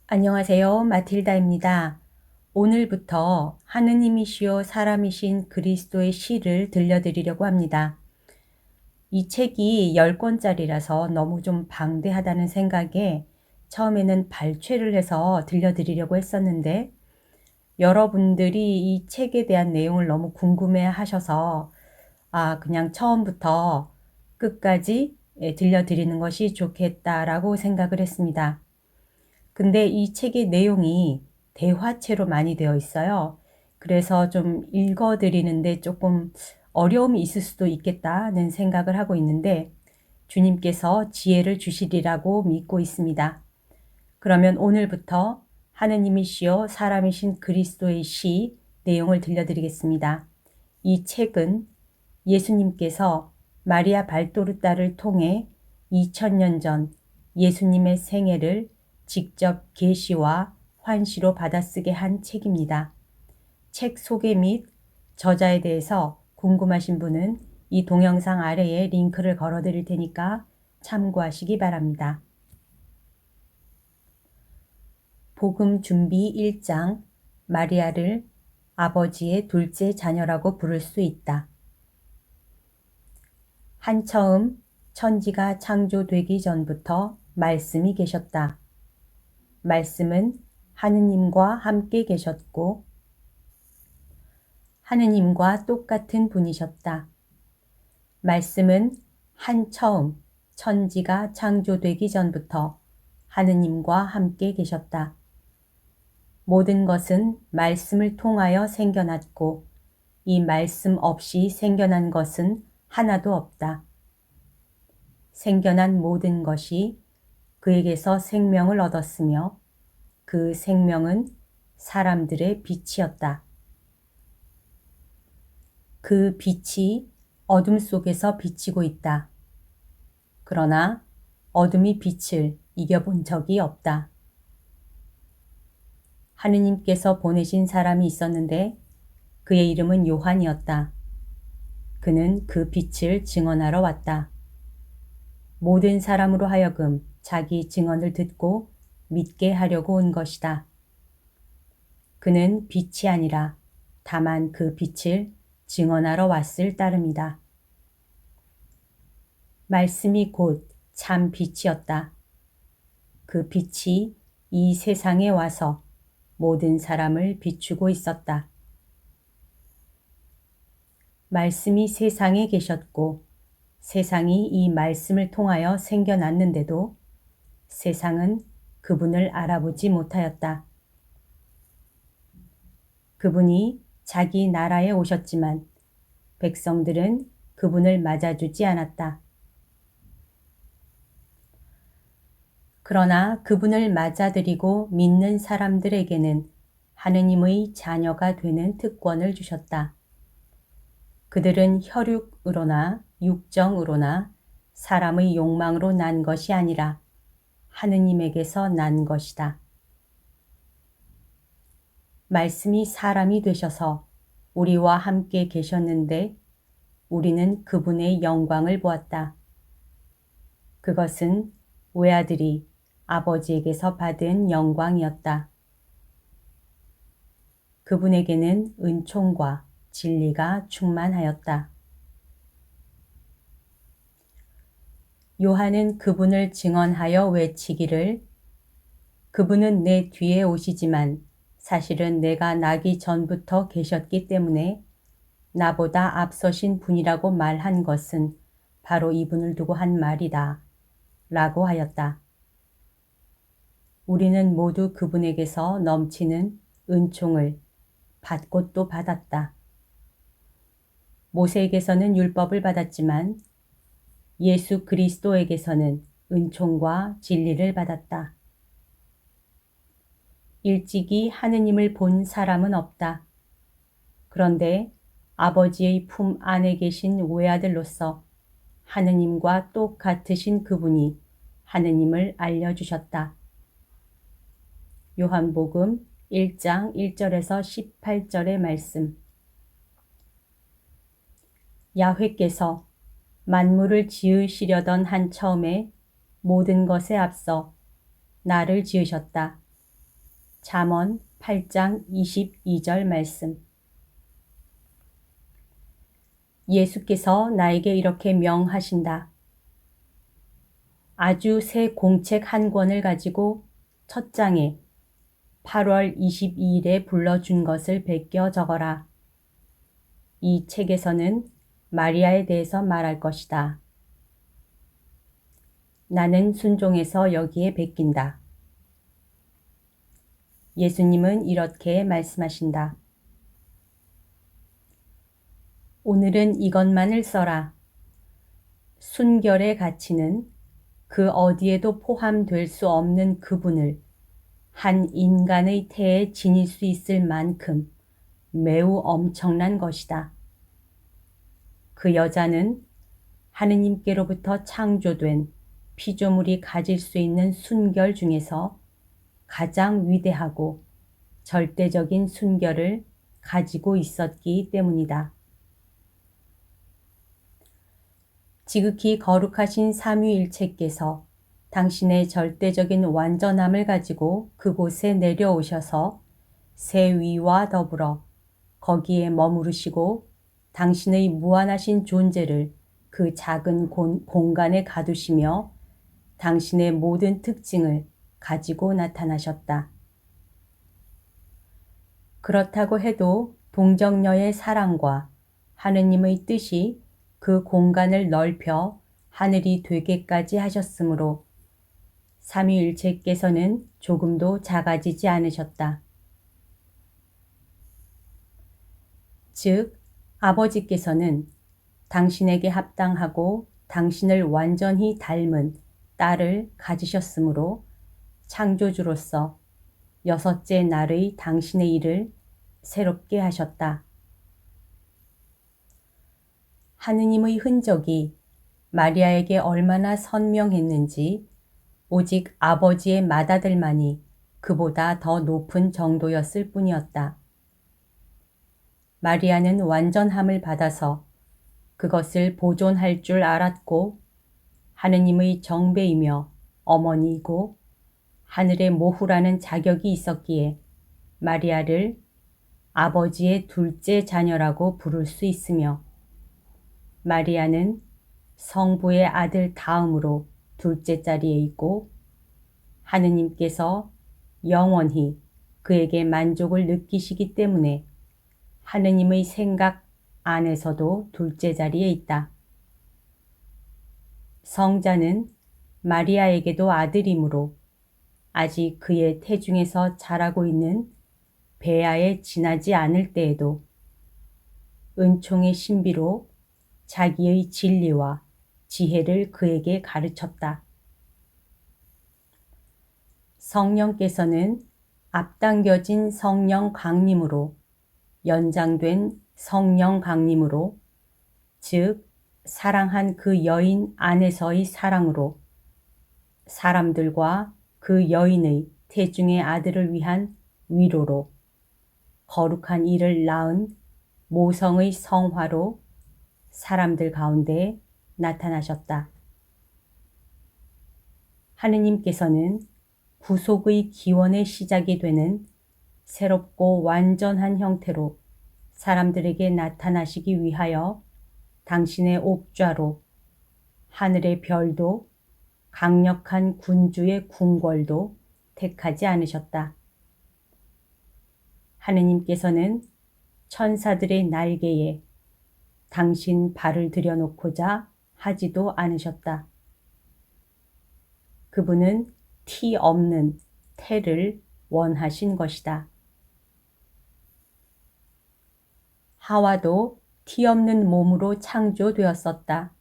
안녕하세요. 마틸다입니다. 오늘부터 하느님이시요 사람이신 그리스도의 시를 들려드리려고 합니다. 이 책이 10권짜리라서 너무 좀 방대하다는 생각에 처음에는 발췌를 해서 들려드리려고 했었는데 여러분들이 이 책에 대한 내용을 너무 궁금해 하셔서 그냥 처음부터 끝까지 들려드리는 것이 좋겠다라고 생각을 했습니다. 근데 이 책의 내용이 대화체로 많이 되어 있어요. 그래서 좀 읽어드리는데 조금 어려움이 있을 수도 있겠다는 생각을 하고 있는데 주님께서 지혜를 주시리라고 믿고 있습니다. 그러면 오늘부터 하느님이시여 사람이신 그리스도의 시 내용을 들려드리겠습니다. 이 책은 예수님께서 마리아 발도르따를 통해 2000년 전 예수님의 생애를 직접 계시와 환시로 받아쓰게 한 책입니다. 책 소개 및 저자에 대해서 궁금하신 분은 이 동영상 아래에 링크를 걸어 드릴 테니까 참고하시기 바랍니다. 복음 준비 1장 마리아를 아버지의 둘째 자녀라고 부를 수 있다. 한처음 천지가 창조되기 전부터 말씀이 계셨다. 말씀은 하느님과 함께 계셨고 하느님과 똑같은 분이셨다. 말씀은 한처음 천지가 창조되기 전부터 하느님과 함께 계셨다. 모든 것은 말씀을 통하여 생겨났고 이 말씀 없이 생겨난 것은 하나도 없다. 생겨난 모든 것이 그에게서 생명을 얻었으며 그 생명은 사람들의 빛이었다. 그 빛이 어둠 속에서 비치고 있다. 그러나 어둠이 빛을 이겨본 적이 없다. 하느님께서 보내신 사람이 있었는데 그의 이름은 요한이었다. 그는 그 빛을 증언하러 왔다. 모든 사람으로 하여금 자기 증언을 듣고 믿게 하려고 온 것이다. 그는 빛이 아니라 다만 그 빛을 증언하러 왔을 따름이다. 말씀이 곧 참 빛이었다. 그 빛이 이 세상에 와서 모든 사람을 비추고 있었다. 말씀이 세상에 계셨고 세상이 이 말씀을 통하여 생겨났는데도 세상은 그분을 알아보지 못하였다. 그분이 자기 나라에 오셨지만 백성들은 그분을 맞아주지 않았다. 그러나 그분을 맞아들이고 믿는 사람들에게는 하느님의 자녀가 되는 특권을 주셨다. 그들은 혈육으로나 육정으로나 사람의 욕망으로 난 것이 아니라 하느님에게서 난 것이다. 말씀이 사람이 되셔서 우리와 함께 계셨는데 우리는 그분의 영광을 보았다. 그것은 외아들이 아버지에게서 받은 영광이었다. 그분에게는 은총과 진리가 충만하였다. 요한은 그분을 증언하여 외치기를 그분은 내 뒤에 오시지만 사실은 내가 나기 전부터 계셨기 때문에 나보다 앞서신 분이라고 말한 것은 바로 이분을 두고 한 말이다. 라고 하였다. 우리는 모두 그분에게서 넘치는 은총을 받고 또 받았다. 모세에게서는 율법을 받았지만 예수 그리스도에게서는 은총과 진리를 받았다. 일찍이 하느님을 본 사람은 없다. 그런데 아버지의 품 안에 계신 외아들로서 하느님과 똑같으신 그분이 하느님을 알려주셨다. 요한복음 1장 1절에서 18절의 말씀. 야훼께서 만물을 지으시려던 한처음에 모든 것에 앞서 나를 지으셨다. 잠언 8장 22절 말씀. 예수께서 나에게 이렇게 명하신다. 아주 새 공책 한 권을 가지고 첫 장에 8월 22일에 불러준 것을 베껴 적어라. 이 책에서는 마리아에 대해서 말할 것이다. 나는 순종해서 여기에 베낀다. 예수님은 이렇게 말씀하신다. 오늘은 이것만을 써라. 순결의 가치는 그 어디에도 포함될 수 없는 그분을 한 인간의 태에 지닐 수 있을 만큼 매우 엄청난 것이다. 그 여자는 하느님께로부터 창조된 피조물이 가질 수 있는 순결 중에서 가장 위대하고 절대적인 순결을 가지고 있었기 때문이다. 지극히 거룩하신 삼위일체께서 당신의 절대적인 완전함을 가지고 그곳에 내려오셔서 새 위와 더불어 거기에 머무르시고 당신의 무한하신 존재를 그 작은 공간에 가두시며 당신의 모든 특징을 가지고 나타나셨다. 그렇다고 해도 동정녀의 사랑과 하느님의 뜻이 그 공간을 넓혀 하늘이 되게까지 하셨으므로 삼위일체께서는 조금도 작아지지 않으셨다. 즉, 아버지께서는 당신에게 합당하고 당신을 완전히 닮은 딸을 가지셨으므로 창조주로서 여섯째 날의 당신의 일을 새롭게 하셨다. 하느님의 흔적이 마리아에게 얼마나 선명했는지 오직 아버지의 맏아들만이 그보다 더 높은 정도였을 뿐이었다. 마리아는 완전함을 받아서 그것을 보존할 줄 알았고 하느님의 정배이며 어머니이고 하늘의 모후라는 자격이 있었기에 마리아를 아버지의 둘째 자녀라고 부를 수 있으며 마리아는 성부의 아들 다음으로 둘째 자리에 있고 하느님께서 영원히 그에게 만족을 느끼시기 때문에 하느님의 생각 안에서도 둘째 자리에 있다. 성자는 마리아에게도 아들이므로 아직 그의 태중에서 자라고 있는 배아에 지나지 않을 때에도 은총의 신비로 자기의 진리와 지혜를 그에게 가르쳤다. 성령께서는 앞당겨진 성령 강림으로 연장된 성령 강림으로 즉 사랑한 그 여인 안에서의 사랑으로 사람들과 그 여인의 태중의 아들을 위한 위로로 거룩한 이를 낳은 모성의 성화로 사람들 가운데 나타나셨다. 하느님께서는 구속의 기원의 시작이 되는 새롭고 완전한 형태로 사람들에게 나타나시기 위하여 당신의 옥좌로 하늘의 별도 강력한 군주의 궁궐도 택하지 않으셨다. 하느님께서는 천사들의 날개에 당신 발을 들여놓고자 하지도 않으셨다. 그분은 티 없는 태를 원하신 것이다. 하와도 티 없는 몸으로 창조되었었다.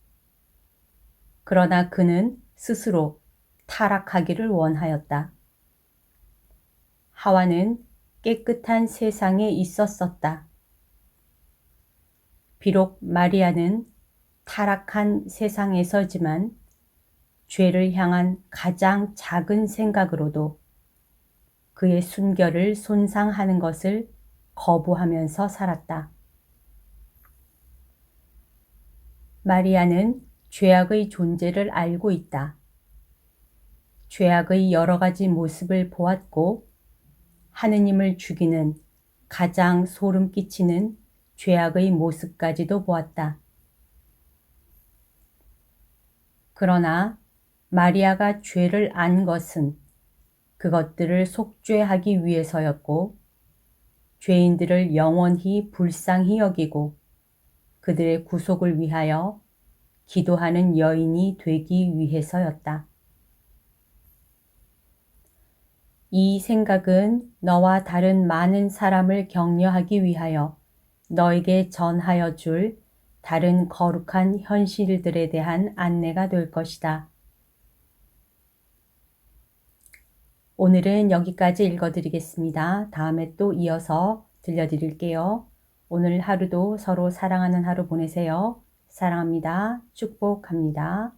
그러나 그는 스스로 타락하기를 원하였다. 하와는 깨끗한 세상에 있었었다. 비록 마리아는 타락한 세상에서지만 죄를 향한 가장 작은 생각으로도 그의 순결을 손상하는 것을 거부하면서 살았다. 마리아는 죄악의 존재를 알고 있다. 죄악의 여러 가지 모습을 보았고 하느님을 죽이는 가장 소름 끼치는 죄악의 모습까지도 보았다. 그러나 마리아가 죄를 안 것은 그것들을 속죄하기 위해서였고, 죄인들을 영원히 불쌍히 여기고 그들의 구속을 위하여 기도하는 여인이 되기 위해서였다. 이 생각은 너와 다른 많은 사람을 격려하기 위하여 너에게 전하여 줄 다른 거룩한 현실들에 대한 안내가 될 것이다. 오늘은 여기까지 읽어드리겠습니다. 다음에 또 이어서 들려드릴게요. 오늘 하루도 서로 사랑하는 하루 보내세요. 사랑합니다. 축복합니다.